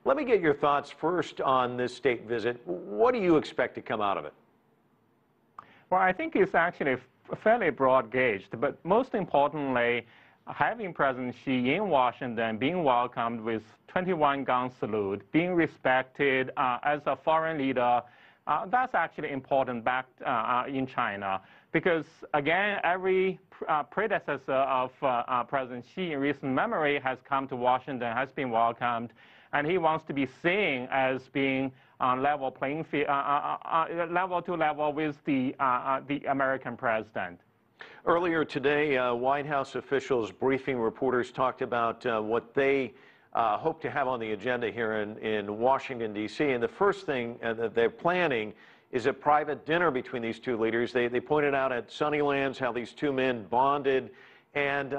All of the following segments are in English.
Let me get your thoughts first on this state visit. What do you expect to come out of it? Well, I think it's actually fairly broad-gauged, but most importantly, having President Xi in Washington, being welcomed with 21-gun salute, being respected as a foreign leader, that's actually important back in China. Because, again, every predecessor of President Xi in recent memory has come to Washington, has been welcomed, and he wants to be seen as being on level playing field, level to level with the American president. Earlier today, White House officials briefing reporters talked about what they hope to have on the agenda here in Washington, D.C. And the first thing that they're planning is a private dinner between these two leaders. They pointed out at Sunnylands how these two men bonded. And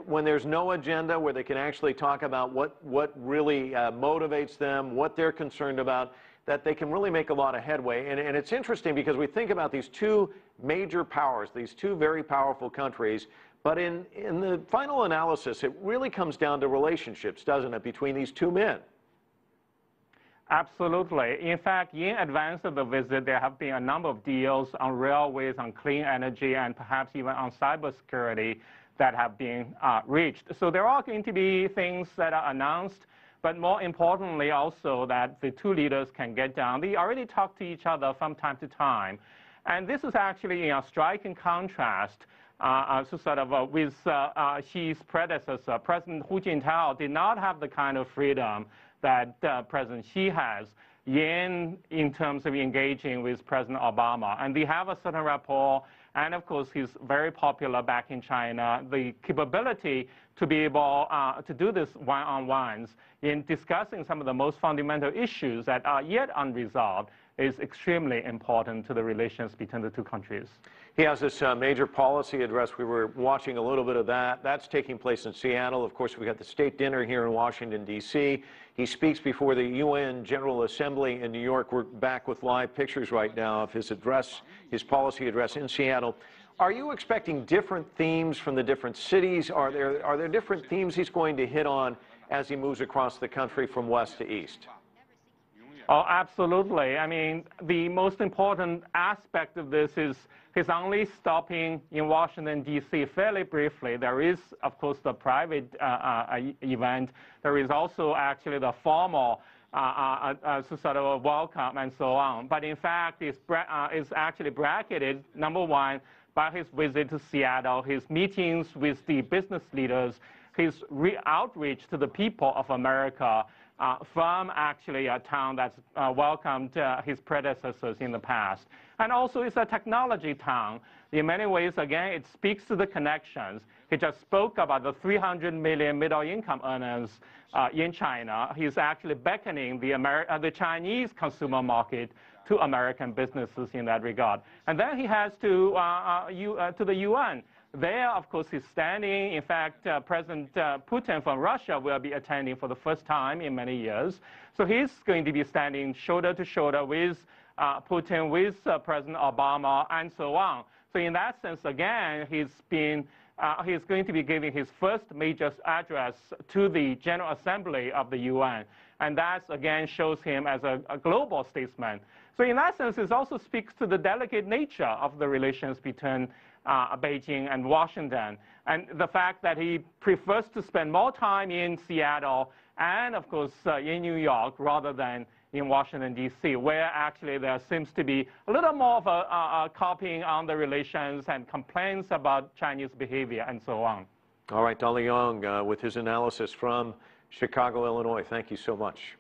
when there's no agenda where they can actually talk about what really motivates them, what they're concerned about, that they can really make a lot of headway. And it's interesting because we think about these two major powers, these two very powerful countries, but in the final analysis, it really comes down to relationships, doesn't it, between these two men? Absolutely. In fact, in advance of the visit, there have been a number of deals on railways, on clean energy, and perhaps even on cybersecurity that have been reached. So there are going to be things that are announced, but more importantly also that the two leaders can get down. They already talk to each other from time to time. And this is actually in a striking contrast with Xi's predecessor. President Hu Jintao did not have the kind of freedom that President Xi has in terms of engaging with President Obama. And they have a certain rapport. And of course, he's very popular back in China. The capability to be able to do this one-on-ones in discussing some of the most fundamental issues that are yet unresolved is extremely important to the relations between the two countries. He has this major policy address. We were watching a little bit of that. That's taking place in Seattle. Of course, we got the state dinner here in Washington, D.C. He speaks before the UN General Assembly in New York. We're back with live pictures right now of his address, his policy address in Seattle. Are you expecting different themes from the different cities? Are there different themes he's going to hit on as he moves across the country from west to east? Oh, absolutely. I mean, the most important aspect of this is he's only stopping in Washington, D.C. fairly briefly. There is, of course, the private event. There is also actually the formal sort of a welcome and so on. But in fact, it's actually bracketed, number one, by his visit to Seattle, his meetings with the business leaders, his outreach to the people of America, from actually a town that's welcomed his predecessors in the past. And also it's a technology town. In many ways, again, it speaks to the connections. He just spoke about the 300 million middle-income earners in China. He's actually beckoning the Chinese consumer market to American businesses in that regard. And then he has to the UN. There, of course, he's standing. In fact, President Putin from Russia will be attending for the first time in many years. So he's going to be standing shoulder to shoulder with Putin, with President Obama, and so on. So in that sense, again, he's going to be giving his first major address to the General Assembly of the UN. And that, again, shows him as a global statesman. So in that sense, it also speaks to the delicate nature of the relations between Beijing and Washington, and the fact that he prefers to spend more time in Seattle and, of course, in New York rather than in Washington, D.C., where actually there seems to be a little more of a copying on the relations and complaints about Chinese behavior and so on. All right, Dali Yong with his analysis from Chicago, Illinois. Thank you so much.